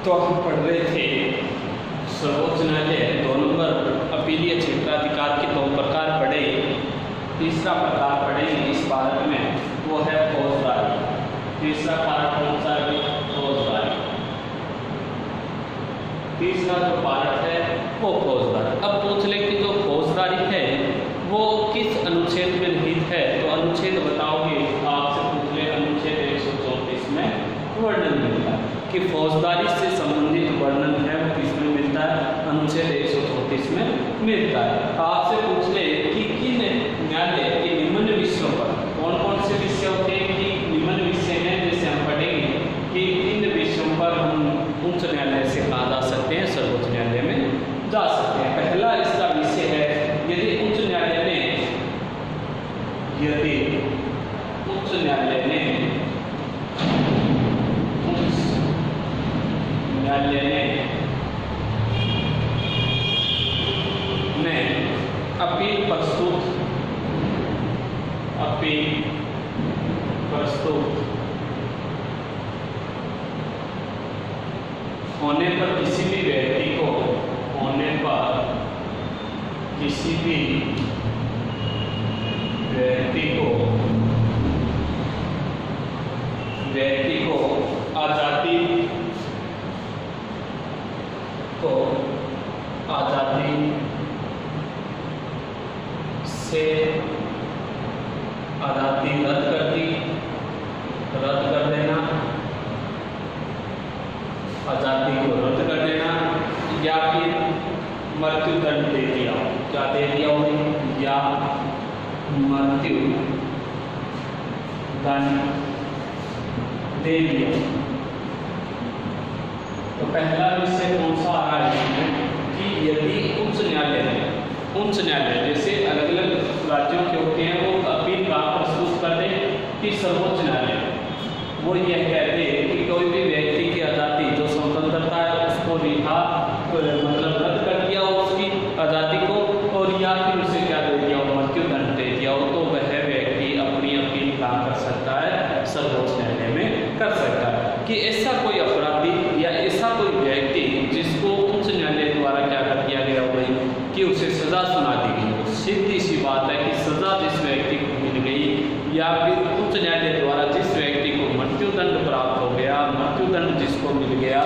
तो हम पढ़ रहे थे सर्वोच्च न्यायालय 2 नंबर अपीलीय क्षेत्राधिकार के 2 प्रकार पढ़े। तीसरा प्रकार पढ़ेंगे इस पार्ट में, वो है फौजदारी। तीसरा पार्ट कौन सा है? फौजदारी। तीसरा जो पार्ट है वो फौजदारी। अब पूछ ले कि जो फौजदारी है वो किस अनुच्छेद में निहित है, तो अनुच्छेद बताओगे, आपसे पूछ ले अनुच्छेद 134 में वर्णन मिलता है कि फौजदारी से संबंधित वर्णन है वो किसमें मिलता है? अनुच्छेद 134 में मिलता है। आपसे पूछ ले कि किन न्यायालय के निम्न विषयों पर, कौन कौन से विषय होते हैं कि निम्न विषय हैं, जैसे हम पढ़ेंगे कि इन विषयों पर हम उच्च न्यायालय से कहा जा सकते हैं, सर्वोच्च न्यायालय में जा सकते हैं। पहला इसका विषय है, यदि उच्च न्यायालय ने अपील प्रस्तुत होने पर किसी भी व्यक्ति को आजादी से आजादी रद्द कर देना, आजादी को रद्द कर देना, या फिर मृत्युदंड दे दिया। क्या दे दिया उन्हें? या मृत्यु दंड दे दिया। तो पहला विषय कौन सा आ रहा है कि यदि उच्च न्यायालय जैसे अलग अलग राज्यों के होते हैं, वो अपील का प्रस्तुत कर दे कि सर्वोच्च न्यायालय वो यह कहते हैं कि कोई भी व्यक्ति की आज़ादी जो स्वतंत्रता है उसको मतलब रद्द कर दिया हो उसकी आज़ादी को, और या फिर उसे क्या दे दिया हो? मृत्युदंड दे दिया हो, तो वह व्यक्ति अपनी अपील कहाँ कर सकता है? सर्वोच्च न्यायालय में कर सकता है। कि ऐसा कोई अपराधी या ऐसा कोई व्यक्ति जिसको उच्च न्यायालय द्वारा क्या कर दिया गया हो कि उसे सजा सुना दी गई हो, सीधी सी बात है कि सजा जिस व्यक्ति को मिल गई या फिर उच्च न्यायालय द्वारा जिस व्यक्ति को मृत्युदंड प्राप्त हो गया, मृत्युदंड जिसको मिल गया,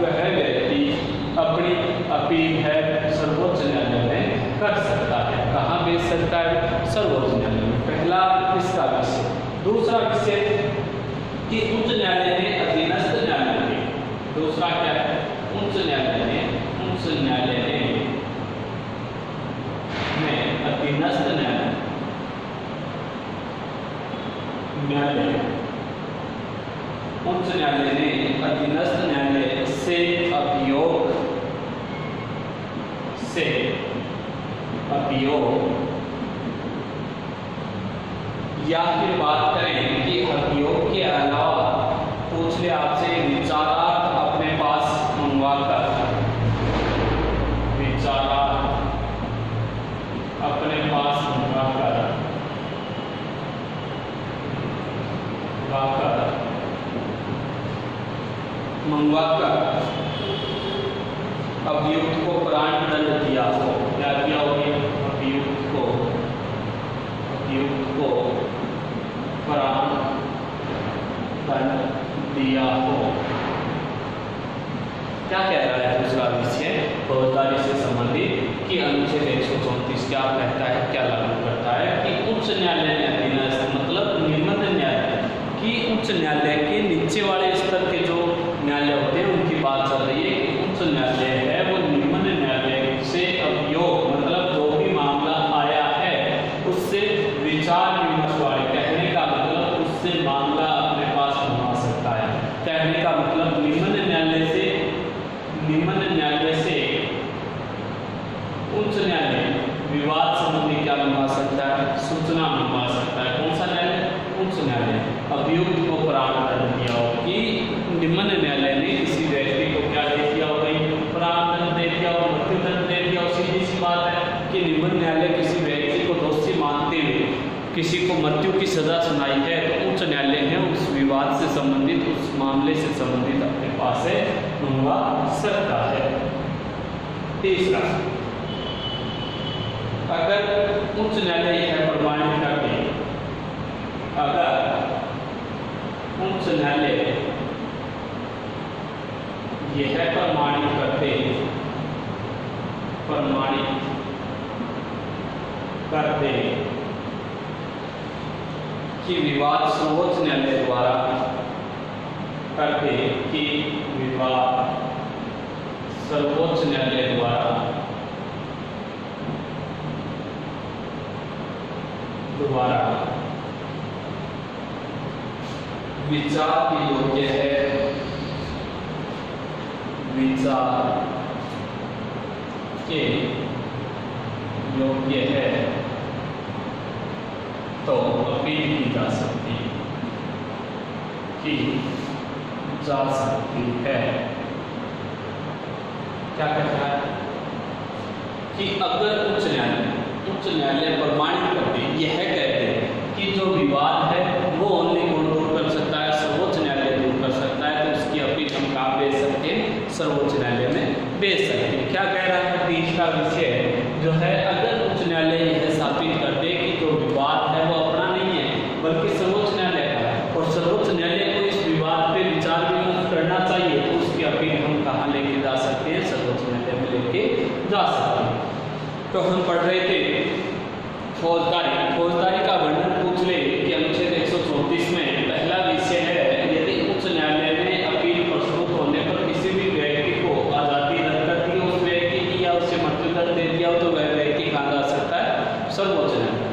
वह व्यक्ति अपनी अपील है सर्वोच्च न्यायालय में कर सकता है। कहाँ भेज सकता है? सर्वोच्च न्यायालय में। पहला इसका विषय। दूसरा विषय कि उच्च न्यायालय ने अधीनस्थ न्यायालय ने, दूसरा क्या है? उच्च न्यायालय ने अधीनस्थ न्यायालय उच्च न्यायालय ने अधीनस्थ न्यायालय से अभियोग या फिर बात करें कि अभियोग के अलावा पूछ ले आपसे विचारार्थ अपने पास मंगवाकर, अभियुक्त को प्राणदंड दिया हो। क्या दिया हो? अभियुक्त को प्राणदंड दिया हो। क्या कह रहा है दूसरा विषय? फौजदारी से संबंधित कि अनुच्छेद 134 क्या कहता है, क्या लागू करता है कि उच्च न्यायालय ने अधीनस्थ मतलब निम्न न्यायालय कि उच्च न्यायालय के नीचे वाले स्तर के जो न्यायालय होते हैं उनकी बात चल रही है कि उच्च न्यायालय है वो निम्न न्यायालय से अभियोग मतलब जो भी मामला आया है उससे विचार विमर्श वाले, कहने का मतलब उससे मामला अपने पास मंगवा सकता है। कहने का मतलब निम्न न्यायालय से उच्च न्यायालय विवाद संबंधी क्या मंगवा सकता है? सूचना मंगवा सकता है। कौन सा न्यायालय? उच्च न्यायालय। अभियुक्त को प्राणदंड दिया हो कि निम्न न्यायालय ने किसी व्यक्ति को क्या दे दिया हो? प्राणदंड दे दिया हो, मृत्युदंड दे दिया हो। सीधी सी बात है कि निम्न न्यायालय किसी व्यक्ति को दोषी मानते हुए किसी को मृत्यु की सजा सुनाई है, तो उच्च न्यायालय है उस विवाद से संबंधित, उस मामले से संबंधित अपने पास है मंगवा सकता है। तीसरा, अगर उच्च न्यायालय यह प्रमाणित कर दे, अगर उच्च न्यायालय यह प्रमाणित करते कि विवाद सर्वोच्च न्यायालय द्वारा करते कि विवाद सर्वोच्च न्यायालय द्वारा विचार के योग्य है, विचार के योग्य है, तो अपील की जा सकती है। क्या कहता है कि अगर उच्च न्यायालय प्रमाणित करते, यह कहते कि जो विवाद है वो ओनली कौन दूर कर सकता है, सर्वोच्च न्यायालय दूर कर सकता है, तो उसकी अपील हम कहाँ भेज सकते हैं, सर्वोच्च न्यायालय में भेज सकते हैं। क्या कह रहा है, तीसरा विषय जो है, अगर उच्च न्यायालय यह स्थापित करते कि जो विवाद है वो अपना नहीं है बल्कि सर्वोच्च न्यायालय का है और सर्वोच्च न्यायालय को इस विवाद पे विचार विमर्श करना चाहिए, तो उसकी अपील हम कहाँ लेके जा सकते हैं, सर्वोच्च न्यायालय में लेके जा सकते हैं। तो हम पढ़ रहे थे फौजदारी का वर्णन पूछ ले कि अनुच्छेद 134 में पहला विषय है, यदि उच्च न्यायालय में अपील प्रस्तुत होने पर किसी भी व्यक्ति को आज़ादी रद्द कर दी, उस व्यक्ति की या उससे मृत्युदंड दे दिया हो, तो वह व्यक्ति कहाँ जा सकता है, सर्वोच्च न्यायालय।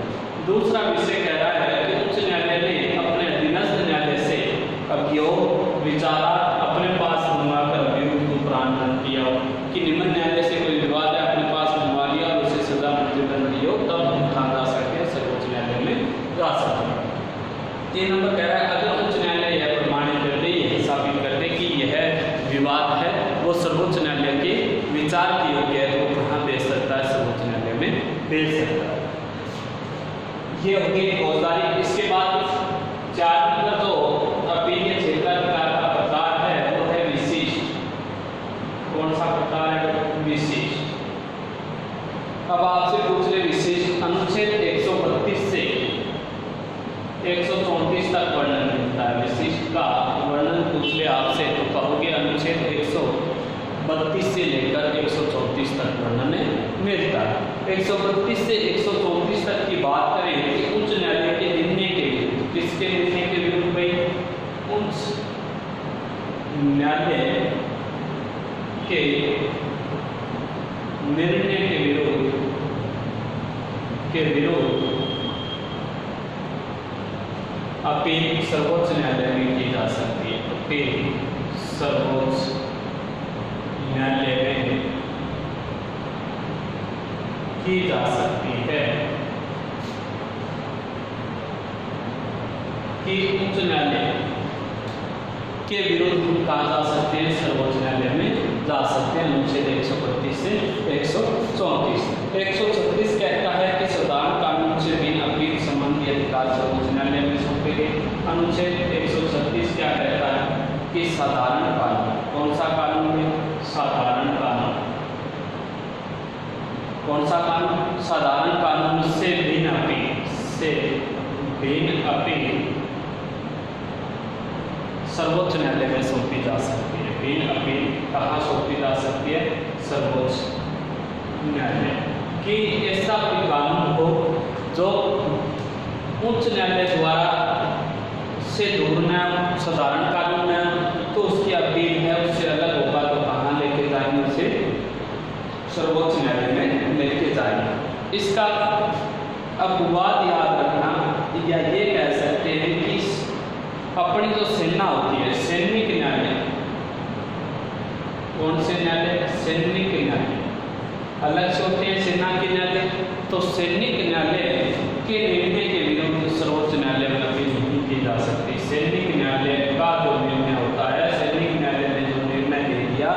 दूसरा विषय कह रहा है कि उच्च न्यायालय ने अपने अधीनस्थ न्यायालय से अभियोग विचारा अपने पास मंगवाकर अभियुक्त को प्राणदंड दिया हो, कि निम्न न्यायालय से कोई विवाद है अपने पास मंगवा लिया और उसे सजा मृत्युदंड दी हो, तब हम कहाँ जा सकते हैं, सर्वोच्च न्यायालय में जा सकते हैं। 3 नंबर कह रहा है, अगर उच्च न्यायालय यह प्रमाणित करते, यह साबित करते कि यह विवाद है वो सर्वोच्च न्यायालय के विचार के योग्य है, तो कहाँ भेज सकता है, सर्वोच्च न्यायालय में भेज सकता है। ये हो गई फौजदारी। इसके बाद 4 नंबर जो अपीलीय क्षेत्राधिकार का प्रकार है वो है विशिष्ट। कौन सा प्रकार है, विशिष्ट। अब आपसे पूछ ले विशिष्ट, अनुच्छेद 132 से 134 तक वर्णन मिलता है। विशिष्ट का वर्णन पूछ ले आपसे तो कहोगे अनुच्छेद 132 से लेकर 134 तक वर्णन मिलता है। 132 से 134 तक की बात करें कि उच्च न्यायालय के निर्णय के विरुद्ध, किसके निर्णय के विरुद्ध भाई, उच्च न्यायालय के निर्णय के विरुद्ध अपील सर्वोच्च न्यायालय में की जा सकती है। अपील सर्वोच्च न्यायालय में की जा सकती है कि उच्च न्यायालय के विरुद्ध हम कहा जा सकते हैं, सर्वोच्च न्यायालय में जा सकते हैं। अनुच्छेद 132 से 134। 136 कहता है कि साधारण कानून से बिना अपील संबंधी अधिकार सर्वोच्च न्यायालय में सौंपे गए। अनुच्छेद 136 क्या कहता है कि साधारण कानून, कौन सा कानून है, साधारण कानून, कौन सा कानून, साधारण कानून से भिन्न अपील सर्वोच्च न्यायालय में सौंपी जा सकती है। भिन्न अपील कहाँ सौंपी जा सकती है, सर्वोच्च न्यायालय। कि ऐसा कोई कानून हो जो उच्च न्यायालय द्वारा से दूर न, साधारण कानून है तो उसकी अपील है उससे अलग होगा, तो कहाँ लेके जाएंगे, उसे सर्वोच्च न्यायालय में लेके जाएंगे। इसका अब विवाद याद रखना, या ये कह सकते हैं कि अपनी जो सेना होती है, सैनिक न्यायालय, कौन से न्यायालय, सैनिक न्यायालय अलग से होते हैं सेना के न्यायालय, तो सैनिक न्यायालय के निर्णय के विरुद्ध सर्वोच्च न्यायालय में अपील नहीं की जा सकती। सैनिक न्यायालय का जो निर्णय होता है, सैनिक न्यायालय ने जो निर्णय दे दिया,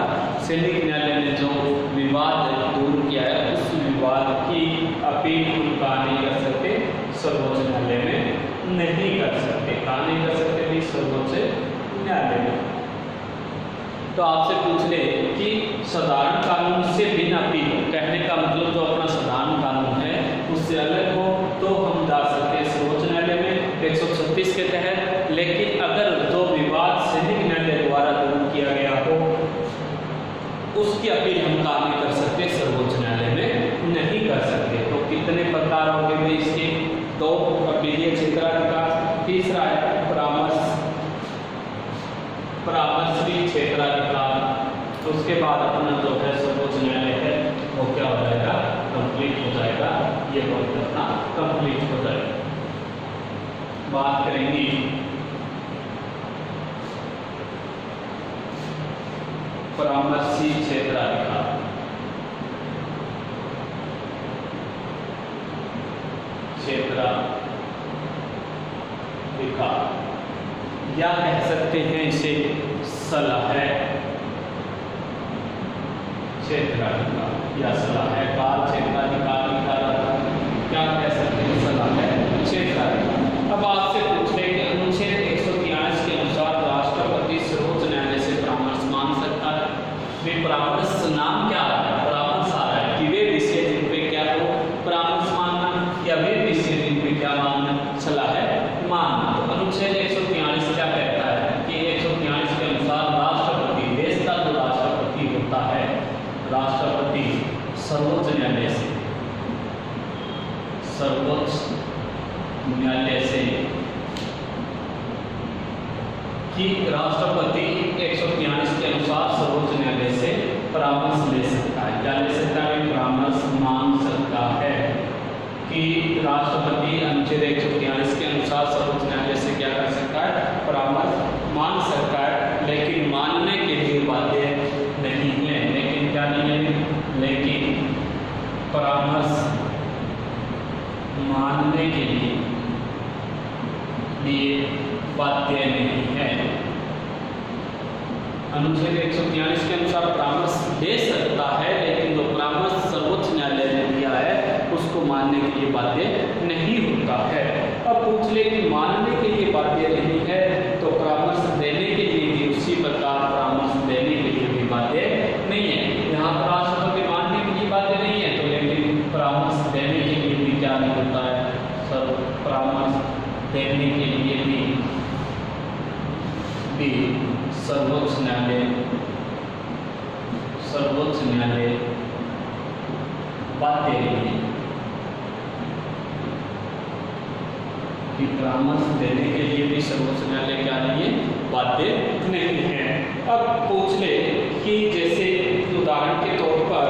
सैनिक न्यायालय ने जो विवाद दूर किया है, उस विवाद की अपील कहाँ नहीं कर सकते, सर्वोच्च न्यायालय में नहीं कर सकते। कहाँ नहीं कर सकते भी, सर्वोच्च न्यायालय में। तो आपसे पूछ ले कि साधारण कानून से बिना अपील, कहने का मतलब जो अपना साधारण कानून है उससे अलग हो तो हम जा सकते हैं सर्वोच्च न्यायालय में 136 के तहत। लेकिन अगर जो विवाद सैनिक न्यायालय द्वारा दूर किया गया हो उसकी अपील हम कहाँ नहीं कर सकते, सर्वोच्च न्यायालय में नहीं कर सकते। तो कितने प्रकार हो गए इसके, 2 अपीलीय क्षेत्राधिकार, तीसरा है परामर्शी क्षेत्राधिकार। उसके बाद अपना जो है सर्वोच्च न्यायालय है वो क्या हो जाएगा, कंप्लीट हो जाएगा, ये पॉइंट अपना कंप्लीट हो जाएगा। बात करेंगे परामर्शी क्षेत्राधिकार। या कह सकते हैं इसे सलाह क्षेत्राधिकार या सलाहकार क्षेत्राधिकार क्या कह सकते हैं, सलाह क्षेत्राधिकार। अब आपसे पूछ रहे कि अनुच्छेद 143 के अनुसार राष्ट्रपति सर्वोच्च न्यायालय से परामर्श मांग सकता है। वे परामर्श नाम क्या आ रहा है, परामर्श आ रहा है कि वे विषय जिन पे क्या हो परामर्श मांगना, या वे विषय जिन पे क्या मांगना, सलाह मांगना। तो अनुच्छेद 143 क्या कहता है कि 143 के अनुसार राष्ट्रपति, देश का जो राष्ट्रपति होता है, राष्ट्रपति सर्वोच्च न्यायालय से कि राष्ट्रपति 143 के अनुसार सर्वोच्च न्यायालय से परामर्श ले सकता है। क्या ले सकता है, परामर्श मांग सकता है कि राष्ट्रपति अनुच्छेद 143 के अनुसार सर्वोच्च न्यायालय से क्या कर सकता है, परामर्श मांग सकता है। लेकिन मानने के लिए बाध्य नहीं है। लेकिन क्या नहीं है, लेकिन परामर्श मानने के लिए बाध्य नहीं है। अनुच्छेद 143 के अनुसार परामर्श दे सकता है, लेकिन जो परामर्श सर्वोच्च न्यायालय ने दिया है उसको मानने के लिए बाध्य नहीं होता है। अब पूछ ले कि मानने के लिए बाध्य नहीं है तो परामर्श देने के लिए भी उसी प्रकार परामर्श देने के लिए भी बाध्य नहीं है। यहाँ पर राष्ट्रपति मानने के लिए बाध्य नहीं है, तो लेकिन परामर्श देने के लिए भी क्या नहीं होता है, परामर्श देने के लिए भी सर्वोच्च न्यायालय बाध्य नहीं है कि परामर्श देने के लिए भी सर्वोच्च न्यायालय क्या नहीं है, बाध्य नहीं है। अब पूछ ले कि जैसे उदाहरण के तौर पर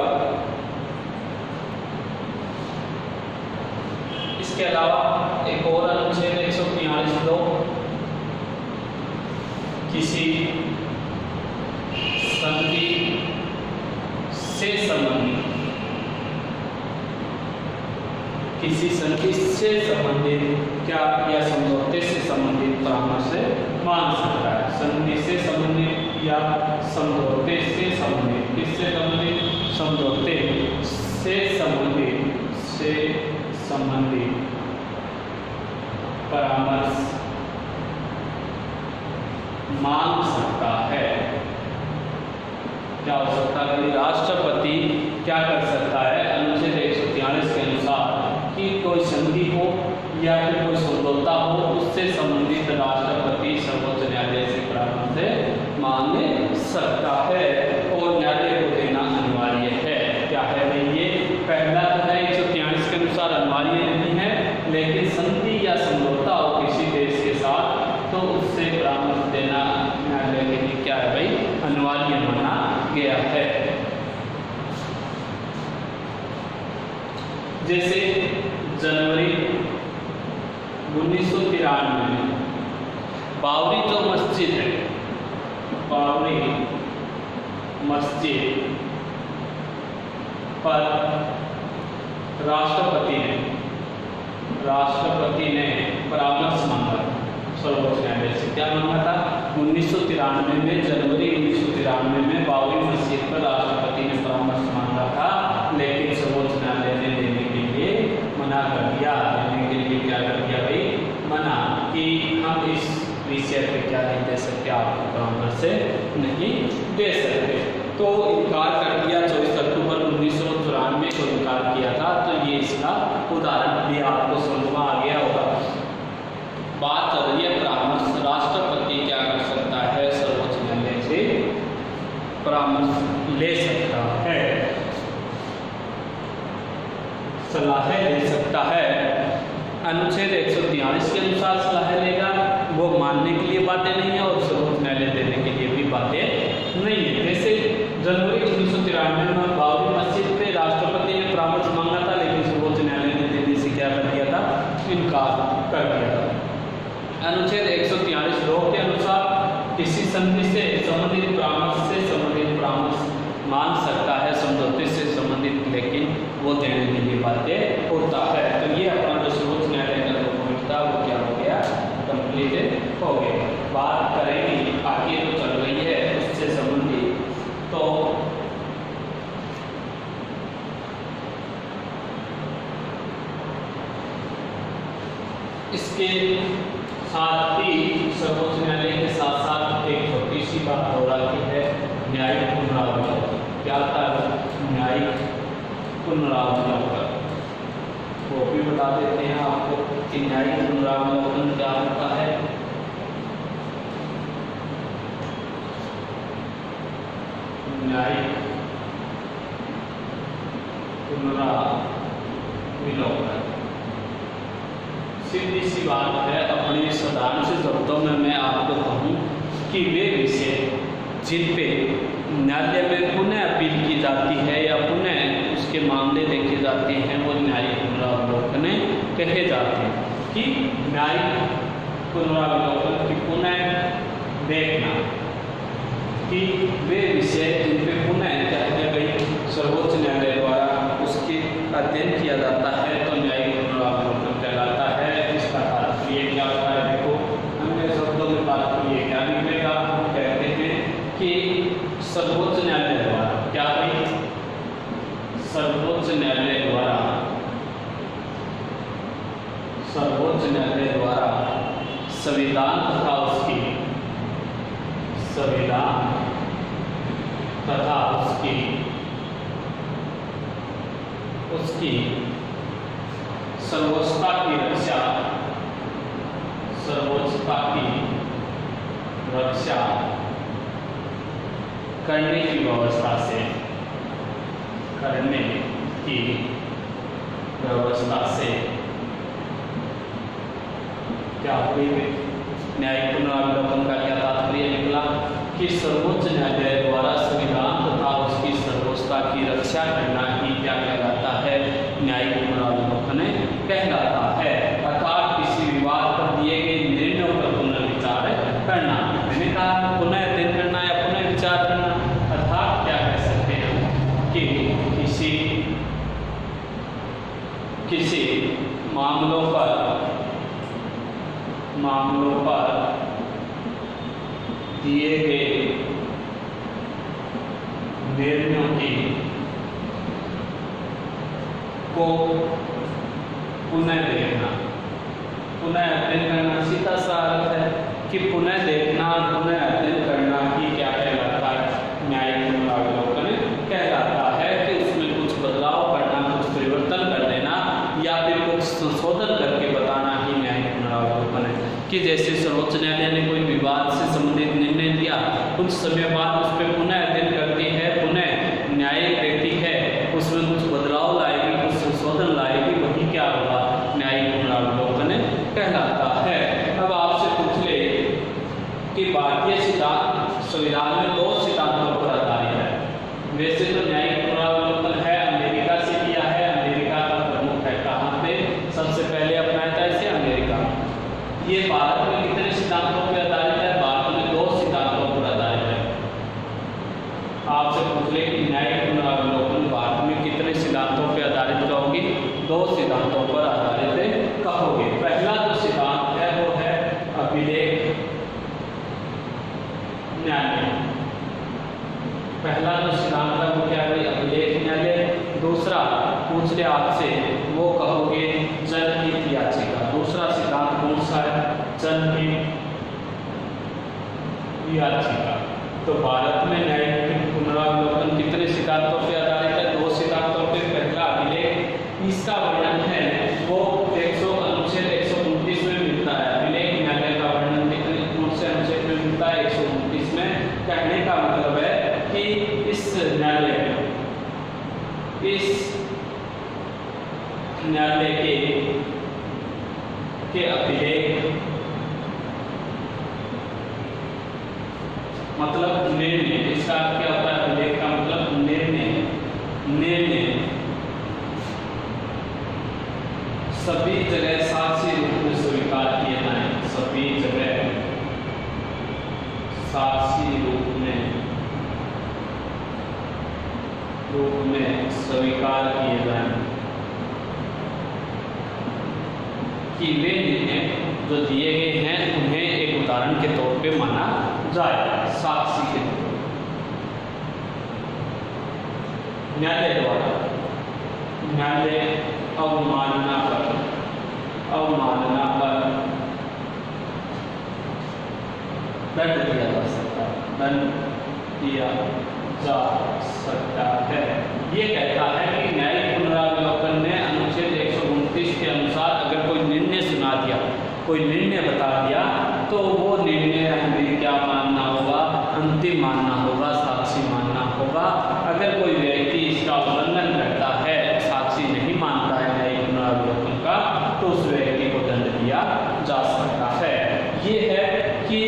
इसके अलावा एक और अनुच्छेद 143 दो किसी संधि से संबंधित, किसी संधि से संबंधित क्या या समझौते से संबंधित परामर्श मांग सकता है। संधि से संबंधित या समझौते से संबंधित, किससे संबंधित, समझौते से संबंधित परामर्श मांग सकता है। क्या हो सकता है, राष्ट्रपति क्या कर सकता है, अनुच्छेद 143 के अनुसार कि कोई संधि हो या फिर कोई समझौता हो उससे संबंधित राष्ट्रपति सर्वोच्च न्यायालय से परामर्श मांग सकता है और न्यायालय को देना अनिवार्य है। क्या है भाई, ये पहला जो है 143 के अनुसार अनिवार्य नहीं है, लेकिन संधि या समझौता हो किसी देश के साथ तो उससे परामर्श देना न्यायालय के लिए क्या है भाई, अनिवार्य माना गया है। जैसे जनवरी 1993 में बाबरी जो मस्जिद है, बाबरी मस्जिद पर राष्ट्रपति ने परामर्श मांगा सर्वोच्च न्यायालय से। क्या मांगा था, 1993 में, जनवरी 1993 में बाबरी मस्जिद पर राष्ट्रपति ने परामर्श मांगा था, लेकिन सर्वोच्च न्यायालय ने देने के लिए मना कर दिया। देने के लिए क्या कर दिया भाई, मना, कि हम इस विषय पे क्या नहीं दे सकते, आपको परामर्श नहीं दे परामर्श ले सकता है, सलाह ले सकता है। अनुच्छेद 143 के अनुसार सलाह लेगा, वो मानने के लिए बातें नहीं है और सर्वोच्च न्यायालय देने के लिए भी बातें नहीं है। जैसे जनवरी 1993 में बाबरी मस्जिद पे राष्ट्रपति ने परामर्श मांगा था, लेकिन सर्वोच्च न्यायालय ने देने से क्या कर दिया था, इनकार कर दिया था। अनुच्छेद 143 लोग के अनुसार किसी संधि से संबंधित परामर्श से संबंधित परामर्श मान सकता है, समझौते से संबंधित, लेकिन वो देने के लिए बातें होता है। तो ये अपना जो सर्वोच्च न्यायालय का डॉक्यूमेंट था वो क्या हो गया, कंप्लीट हो गया। बात करेंगे आगे जो चल रही है उससे संबंधित, तो इसके साथ ही सर्वोच्च न्यायालय के साथ साथ एक छोटी सी बात हो रही है, न्यायिक पुनरावलोकन। क्या था, न्यायिक पुनरावलोकन, वो भी बता देते हैं आपको कि न्यायिक पुनरावलोकन क्या होता है। न्यायिक पुनरावलोकन सीधी सी बात है, अपने साधारण से शब्दों में मैं आपको कहूँ कि वे विषय जिन पे न्यायालय में पुनः अपील की जाती है या पुनः उसके मामले देखे जाते हैं, वो न्यायिक पुनरावलोकन कहे जाते हैं। कि न्यायिक पुनरावलोकन की पुनः देखना, कि वे विषय जिन पे पुनः चाहे गई सर्वोच्च न्यायालय द्वारा उसके अध्ययन किया जाता है, तो न्यायिक पुनरावलोकन कहलाता है। इसका तात्पर्य क्या होता है, देखो अन्य शब्दों में तात्पर्य क्या निकलेगा, हम कहते हैं कि सर्वोच्च न्यायालय द्वारा क्या है, सर्वोच्च न्यायालय द्वारा, सर्वोच्च न्यायालय द्वारा संविधान तथा उसकी, संविधान तथा उसकी सर्वोच्चता की रक्षा, सर्वोच्चता की रक्षा करने की व्यवस्था से, करने की व्यवस्था से क्या हुई, न्यायिक पुनरावलोकन का क्या तात्पर्य निकला कि सर्वोच्च न्यायालय द्वारा संविधान तथा उसकी सर्वोच्चता की रक्षा करना ही क्या कहलाता है, न्यायिक पुनरावलोकन कहलाता है। अर्थात किसी विवाद पर दिए गए निर्णयों पर पुनर्विचार करना। मैंने कहा पुनः अध्ययन करना या पुनः विचार करना, अर्थात क्या कह सकते हैं कि किसी मामलों पर दिए गए निर्णयों की को पुनः देखना, पुनः अध्ययन करना। सीधा सा अर्थ है कि पुनः देखना, पुनः अध्ययन करना ही क्या कहलाता है, न्यायिक पुनरावलोकन कहलाता है। कि उसमें कुछ बदलाव करना, कुछ परिवर्तन कर देना या फिर कुछ संशोधन करके बताना ही न्यायिक पुनरावलोकन है। कि जैसे सर्वोच्च न्यायालय ने कोई विवाद से संबंधित निर्णय दिया, कुछ समय बाद उस पर पुनः अध्ययन करती है, पुनः न्यायिक व्यक्ति है उसमें कुछ बदलाव लाएगी, कुछ संशोधन लाएगी, वही क्या होगा, न्यायिक पुनरावलोकन कहलाता है। अब आपसे पूछ ले कि भारतीय सिद्धांत संविधान में 2 सिद्धांतों पर आधारित है। वैसे तो न्यायिक पुनरावलोकन है अमेरिका से किया है, अमेरिका का प्रमुख है, कहाँ पे सबसे पहले अपनाया था इसे, अमेरिका। ये भारत में कितने सिद्धांतों पर आधारित है, भारत में 2 सिद्धांतों पर आधारित है। आपसे पूछ ले कि न्यायिक पुनरावलोकन भारत में कितने सिद्धांतों पर आधारित कहोगे, 2 सिद्धांतों पर आधारित कहोगे। पहला जो सिद्धांत है वो है अभिलेख न्यायालय। पहला जो सिद्धांत है वो क्या है, अभिलेख न्यायालय। दूसरा पूछ ले आपसे, वो कहोगे जनहित याचिका। दूसरा सिद्धांत कौन सा है, जनहित याचिका। तो भारत में न्यायिक पुनरावलोकन कितने सिद्धांतों पर आधारित है, 2 सिद्धांतों पर। पहला अभिलेख, इसका वर्णन है वो अनुच्छेद 129 में मिलता है। अभिलेख न्यायालय का वर्णन कितने कौन से अनुच्छेद में मिलता है, 129 में। कहने का मतलब है कि कि इस न्यायालय के अभिलेख मतलब निर्णय, इसका क्या होता है? अभिलेख का मतलब निर्णय सभी जगह साक्षी रूप में स्वीकार किए जाएं, सभी जगह साक्षी रूप में स्वीकार किए जाएं कि वे निर्णय जो दिए गए हैं उन्हें एक उदाहरण के तौर पे माना जाए, साक्षी के तौर पर। न्यायालय द्वारा न्यायालय अवमानना पर दंड दिया जा सकता है। ये कहता है कि न्यायिक पुनरावलोकन ने अनुच्छेद 129 के अनुसार अगर कोई निर्णय सुना दिया, कोई निर्णय बता दिया, तो वो निर्णय हमें क्या मानना होगा? अंतिम मानना होगा, साक्षी मानना होगा। अगर कोई व्यक्ति इसका उल्लंघन करता है, साक्षी नहीं मानता है न्यायिक पुनरावलोकन का, तो उस व्यक्ति को दंड दिया जा सकता है। ये है कि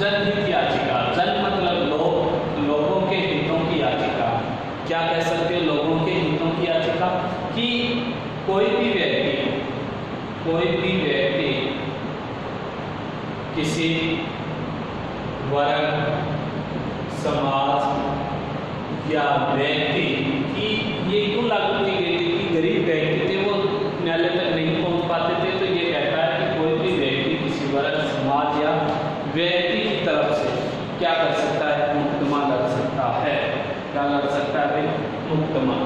जनहित याचिका, जन मतलब लोगों के हितों की याचिका। क्या कह सकते हो? लोगों के हितों की याचिका कि कोई भी व्यक्ति किसी वर्ग, समाज या व्यक्ति की ये क्यों लागू की गई थी कि गरीब व्यक्ति थे, वो न्यायालय तक नहीं पहुंच पाते थे। तो ये कहता है कि कोई भी व्यक्ति किसी वर्ग, समाज या व्यक्ति की तरफ से क्या कर सकता है? मुकदमा लड़ सकता है। क्या लड़ सकता है? मुकदमा,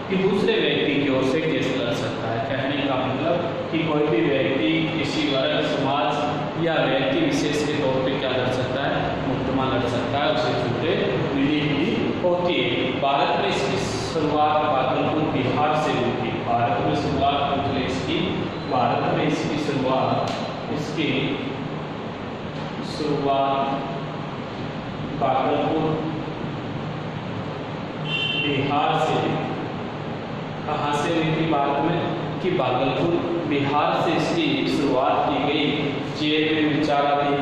कि दूसरे व्यक्ति की ओर से केस लड़ सकता है। कहने का मतलब कि कोई भी व्यक्ति किसी वर्ग, समाज या व्यक्ति विशेष के तौर पे क्या लड़ सकता है? मुकदमा लड़ सकता है, उसे छूटें मिली ही होती है। भारत में इसकी शुरुआत भागलपुर, बिहार से हुई थी। भारत में इसकी शुरुआत भागलपुर, बिहार से। कहाँ से हुई थी भारत में? कि भागलपुर, बिहार से इसकी शुरुआत की गई। जेल में विचाराधीन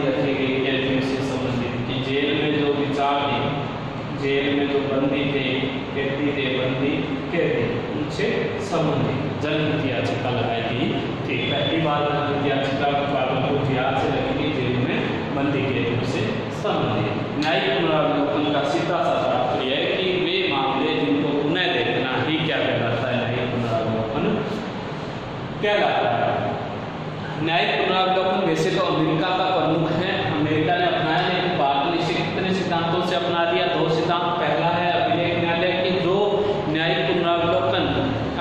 रखी गई कैदियों से संबंधित, कि जेल में जो बंदी थे, कैदी उनसे संबंधित जनहित याचिका लगाई गई थी। पहली बार जनहित याचिका भागलपुर, बिहार से लगी गई, जेल में बंदी कैदियों से संबंधित। न्यायिक पुनरावलोकन का सीधा सा तात्पर्य है कि वे मामले जिनको पुनः देखना ही क्या कहलाता है? न्यायिक पुनरावलोकन कहलाता है। न्यायिक पुनरावलोकन वैसे तो अमेरिका का प्रमुख है, अमेरिका ने अपनाया, लेकिन भारत ने इसे कितने सिद्धांतों से अपना दिया? 2 सिद्धांत। पहला है अभिलेख न्यायालय की जो न्यायिक पुनरावलोकन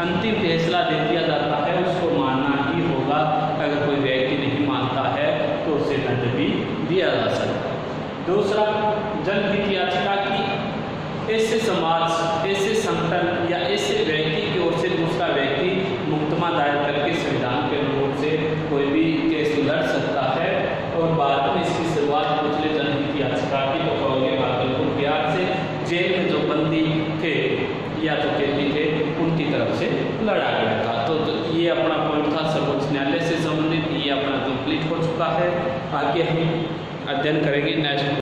अंतिम फैसला दे दिया जाता है उसको मानना ही होगा। अगर कोई व्यक्ति नहीं मानता है तो उसे दंड भी दिया जा सकता है। दूसरा, जनहित याचिका की ऐसे समाज, ऐसे संगठन या ऐसे व्यक्ति की ओर से दूसरा व्यक्ति मुकदमा दायर करके संविधान के अनुरूप से कोई भी केस लड़ सकता है। और भारत में इसकी शुरुआत पिछले जनहित याचिका की तो भागलपुर, बिहार से जेल में जो बंदी थे या जो कैदी थे उनकी तरफ से लड़ा गया था। तो ये अपना पॉइंट था सर्वोच्च न्यायालय से संबंधित, ये अपना कंप्लीट हो चुका है। आगे हम अध्ययन करेंगे नेक्स्ट